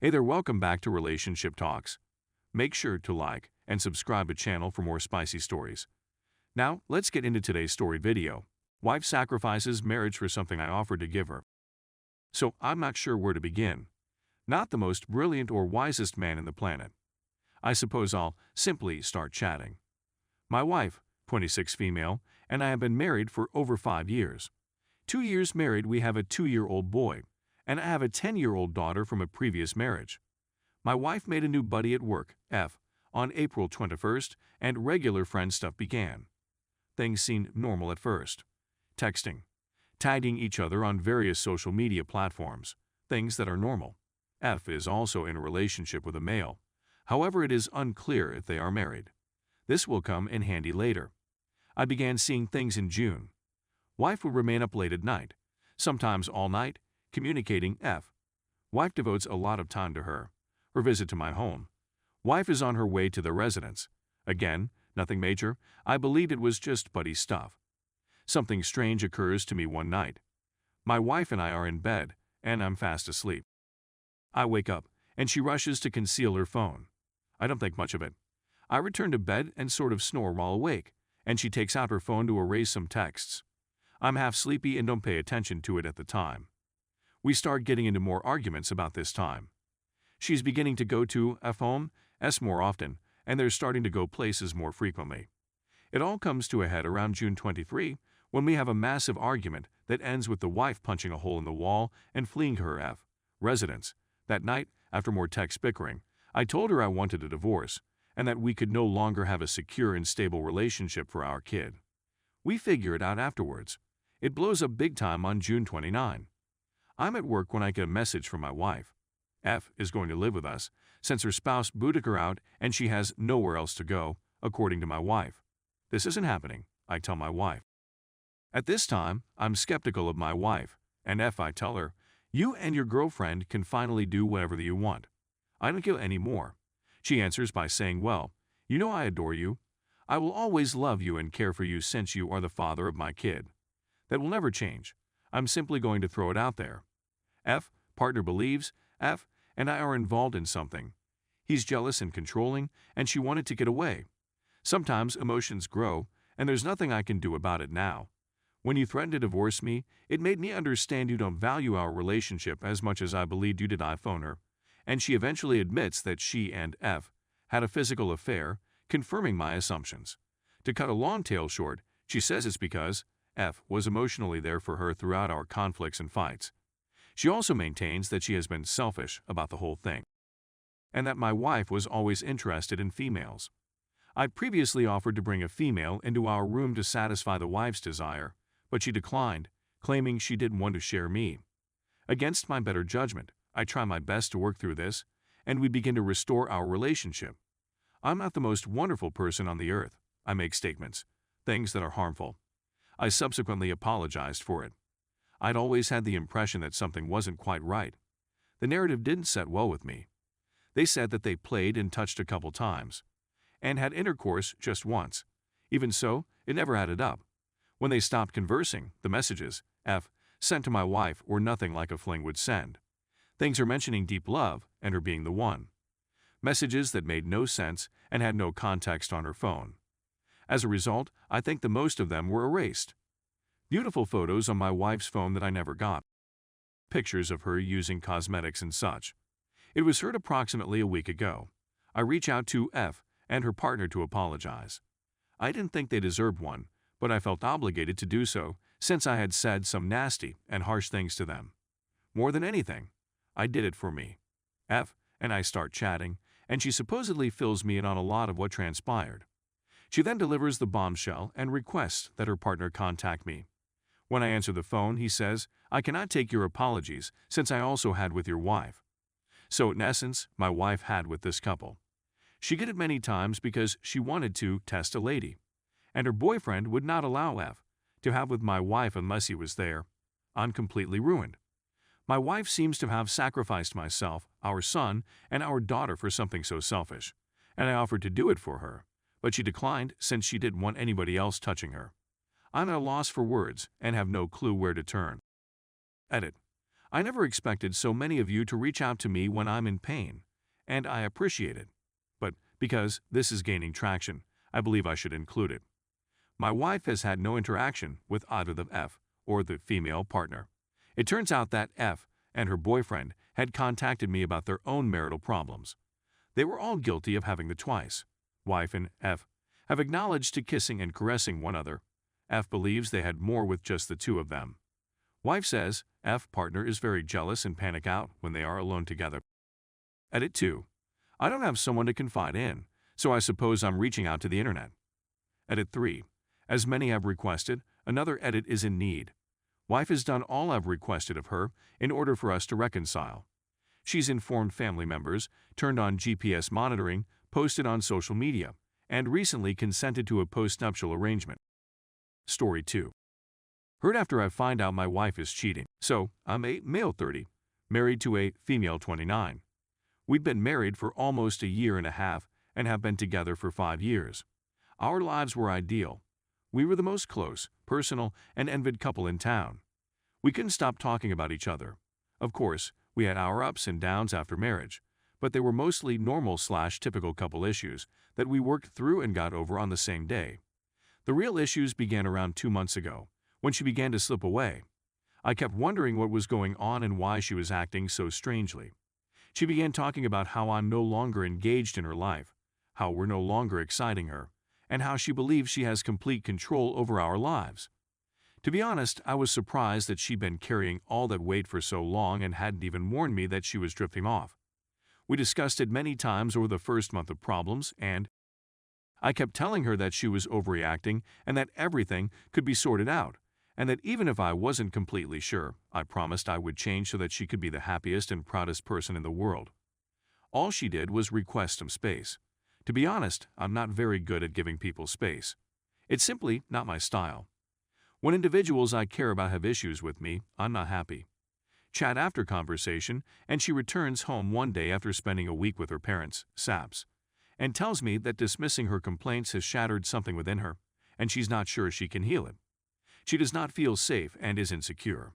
Hey there, welcome back to Relationship Talks. Make sure to like and subscribe to the channel for more spicy stories. Now, let's get into today's story video. Wife sacrifices marriage for something I offered to give her. So, I'm not sure where to begin. Not the most brilliant or wisest man in the planet. I suppose I'll simply start chatting. My wife, 26 female, and I have been married for over 5 years. 2 years married, we have a 2-year-old boy, and I have a 10-year-old daughter from a previous marriage. My wife made a new buddy at work, F, on April 21st, and regular friend stuff began. Things seemed normal at first. Texting, tagging each other on various social media platforms, things that are normal. F is also in a relationship with a male. However, it is unclear if they are married. This will come in handy later. I began seeing things in June. Wife would remain up late at night, sometimes all night, communicating. F. Wife devotes a lot of time to her. Her visit to my home. Wife is on her way to the residence. Again, nothing major. I believe it was just buddy stuff. Something strange occurs to me one night. My wife and I are in bed, and I'm fast asleep. I wake up, and she rushes to conceal her phone. I don't think much of it. I return to bed and sort of snore while awake, and she takes out her phone to erase some texts. I'm half sleepy and don't pay attention to it at the time. We start getting into more arguments about this time. She's beginning to go to F home, S more often, and they're starting to go places more frequently. It all comes to a head around June 23, when we have a massive argument that ends with the wife punching a hole in the wall and fleeing to her F residence. That night, after more text bickering, I told her I wanted a divorce and that we could no longer have a secure and stable relationship for our kid. We figure it out afterwards. It blows up big time on June 29. I'm at work when I get a message from my wife. F is going to live with us, since her spouse booted her out and she has nowhere else to go, according to my wife. This isn't happening, I tell my wife. At this time, I'm skeptical of my wife, and F I tell her, you and your girlfriend can finally do whatever you want. I don't care anymore. She answers by saying, well, you know I adore you. I will always love you and care for you since you are the father of my kid. That will never change. I'm simply going to throw it out there. F, partner believes, F and I are involved in something. He's jealous and controlling, and she wanted to get away. Sometimes emotions grow, and there's nothing I can do about it now. When you threatened to divorce me, it made me understand you don't value our relationship as much as I believed you did. I phone her, and she eventually admits that she and F had a physical affair, confirming my assumptions. To cut a long tale short, she says it's because F was emotionally there for her throughout our conflicts and fights. She also maintains that she has been selfish about the whole thing, and that my wife was always interested in females. I previously offered to bring a female into our room to satisfy the wife's desire, but she declined, claiming she didn't want to share me. Against my better judgment, I try my best to work through this, and we begin to restore our relationship. I'm not the most wonderful person on the earth. I make statements, things that are harmful. I subsequently apologized for it. I'd always had the impression that something wasn't quite right. The narrative didn't set well with me. They said that they played and touched a couple times, and had intercourse just once. Even so, it never added up. When they stopped conversing, the messages, F, sent to my wife were nothing like a fling would send. Things are mentioning deep love and her being the one. Messages that made no sense and had no context on her phone. As a result, I think the most of them were erased. Beautiful photos on my wife's phone that I never got. Pictures of her using cosmetics and such. It was heard approximately a week ago. I reach out to F and her partner to apologize. I didn't think they deserved one, but I felt obligated to do so since I had said some nasty and harsh things to them. More than anything, I did it for me. F and I start chatting, and she supposedly fills me in on a lot of what transpired. She then delivers the bombshell and requests that her partner contact me. When I answer the phone, he says, I cannot take your apologies since I also had with your wife. So in essence, my wife had with this couple. She did it many times because she wanted to test a lady, and her boyfriend would not allow F to have with my wife unless he was there. I'm completely ruined. My wife seems to have sacrificed myself, our son, and our daughter for something so selfish, and I offered to do it for her, but she declined since she didn't want anybody else touching her. I'm at a loss for words and have no clue where to turn. Edit. I never expected so many of you to reach out to me when I'm in pain, and I appreciate it. But because this is gaining traction, I believe I should include it. My wife has had no interaction with either the F or the female partner. It turns out that F and her boyfriend had contacted me about their own marital problems. They were all guilty of having the twice. Wife and F have acknowledged to kissing and caressing one another. F believes they had more with just the two of them. Wife says F partner is very jealous and panic out when they are alone together. Edit 2. I don't have someone to confide in, so I suppose I'm reaching out to the internet. Edit 3. As many have requested, another edit is in need. Wife has done all I've requested of her in order for us to reconcile. She's informed family members, turned on GPS monitoring, posted on social media, and recently consented to a post-nuptial arrangement. Story 2. Heard after I find out my wife is cheating. So, I'm a male 30, married to a female 29. We'd been married for almost a year and a half and have been together for 5 years. Our lives were ideal. We were the most close, personal, and envied couple in town. We couldn't stop talking about each other. Of course, we had our ups and downs after marriage, but they were mostly normal/typical couple issues that we worked through and got over on the same day. The real issues began around 2 months ago, when she began to slip away. I kept wondering what was going on and why she was acting so strangely. She began talking about how I'm no longer engaged in her life, how we're no longer exciting her, and how she believes she has complete control over our lives. To be honest, I was surprised that she'd been carrying all that weight for so long and hadn't even warned me that she was drifting off. We discussed it many times over the first month of problems, and I kept telling her that she was overreacting and that everything could be sorted out, and that even if I wasn't completely sure, I promised I would change so that she could be the happiest and proudest person in the world. All she did was request some space. To be honest, I'm not very good at giving people space. It's simply not my style. When individuals I care about have issues with me, I'm not happy. Chat after conversation, and she returns home one day after spending a week with her parents, SAPs, and tells me that dismissing her complaints has shattered something within her, and she's not sure she can heal it. She does not feel safe and is insecure.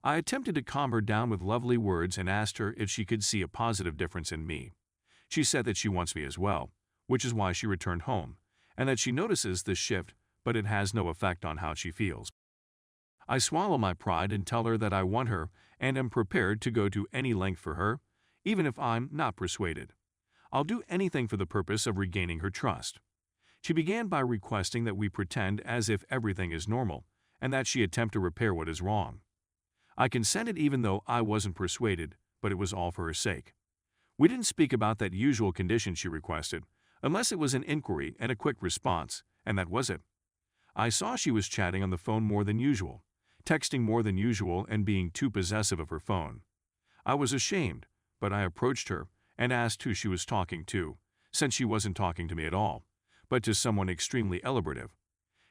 I attempted to calm her down with lovely words and asked her if she could see a positive difference in me. She said that she wants me as well, which is why she returned home, and that she notices this shift, but it has no effect on how she feels. I swallow my pride and tell her that I want her and am prepared to go to any length for her, even if I'm not persuaded. I'll do anything for the purpose of regaining her trust. She began by requesting that we pretend as if everything is normal, and that she attempt to repair what is wrong. I consented even though I wasn't persuaded, but it was all for her sake. We didn't speak about that usual condition she requested, unless it was an inquiry and a quick response, and that was it. I saw she was chatting on the phone more than usual, texting more than usual, and being too possessive of her phone. I was ashamed, but I approached her and asked who she was talking to, since she wasn't talking to me at all, but to someone extremely elaborative.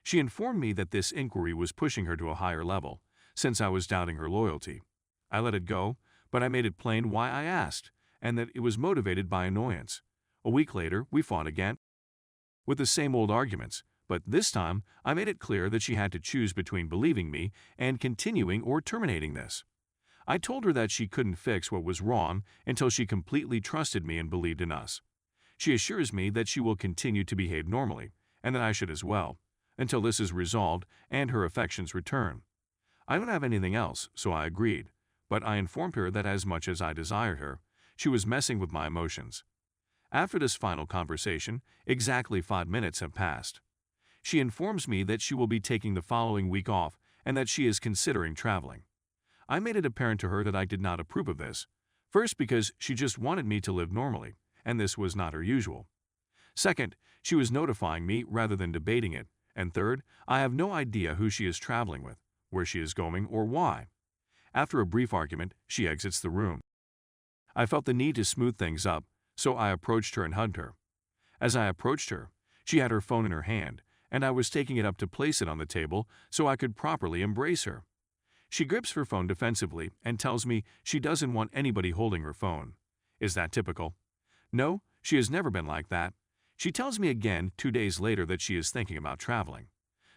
She informed me that this inquiry was pushing her to a higher level, since I was doubting her loyalty. I let it go, but I made it plain why I asked, and that it was motivated by annoyance. A week later, we fought again, with the same old arguments, but this time I made it clear that she had to choose between believing me and continuing or terminating this. I told her that she couldn't fix what was wrong until she completely trusted me and believed in us. She assures me that she will continue to behave normally, and that I should as well, until this is resolved and her affections return. I don't have anything else, so I agreed, but I informed her that as much as I desired her, she was messing with my emotions. After this final conversation, exactly 5 minutes have passed. She informs me that she will be taking the following week off and that she is considering traveling. I made it apparent to her that I did not approve of this, first because she just wanted me to live normally, and this was not her usual. Second, she was notifying me rather than debating it, and third, I have no idea who she is traveling with, where she is going, or why. After a brief argument, she exits the room. I felt the need to smooth things up, so I approached her and hugged her. As I approached her, she had her phone in her hand, and I was taking it up to place it on the table so I could properly embrace her. She grips her phone defensively and tells me she doesn't want anybody holding her phone. Is that typical? No, she has never been like that. She tells me again 2 days later that she is thinking about traveling.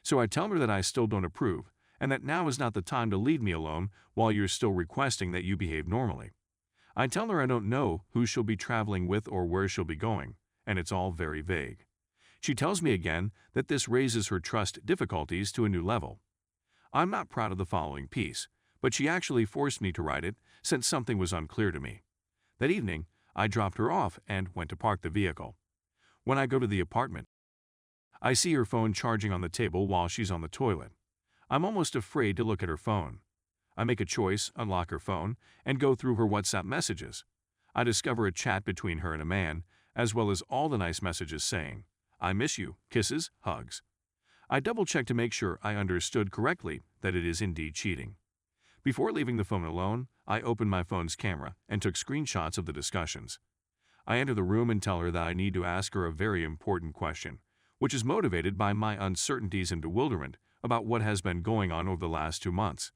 So I tell her that I still don't approve, and that now is not the time to leave me alone while you're still requesting that you behave normally. I tell her I don't know who she'll be traveling with or where she'll be going, and it's all very vague. She tells me again that this raises her trust difficulties to a new level. I'm not proud of the following piece, but she actually forced me to write it since something was unclear to me. That evening, I dropped her off and went to park the vehicle. When I go to the apartment, I see her phone charging on the table while she's on the toilet. I'm almost afraid to look at her phone. I make a choice, unlock her phone, and go through her WhatsApp messages. I discover a chat between her and a man, as well as all the nice messages saying, "I miss you, kisses, hugs." I double-check to make sure I understood correctly that it is indeed cheating. Before leaving the phone alone, I opened my phone's camera and took screenshots of the discussions. I enter the room and tell her that I need to ask her a very important question, which is motivated by my uncertainties and bewilderment about what has been going on over the last 2 months.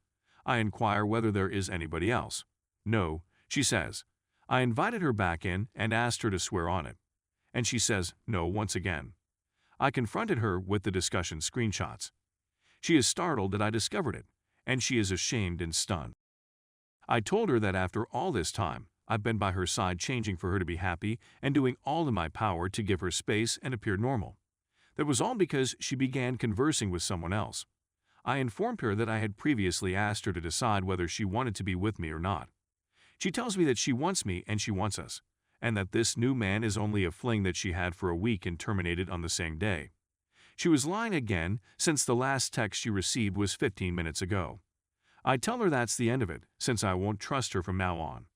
I inquire whether there is anybody else. "No," she says. I invited her back in and asked her to swear on it, and she says no once again. I confronted her with the discussion screenshots. She is startled that I discovered it, and she is ashamed and stunned. I told her that after all this time, I've been by her side changing for her to be happy and doing all in my power to give her space and appear normal. That was all because she began conversing with someone else. I informed her that I had previously asked her to decide whether she wanted to be with me or not. She tells me that she wants me and she wants us, and that this new man is only a fling that she had for a week and terminated on the same day. She was lying again since the last text she received was 15 minutes ago. I tell her that's the end of it, since I won't trust her from now on.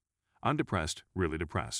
I'm depressed, really depressed.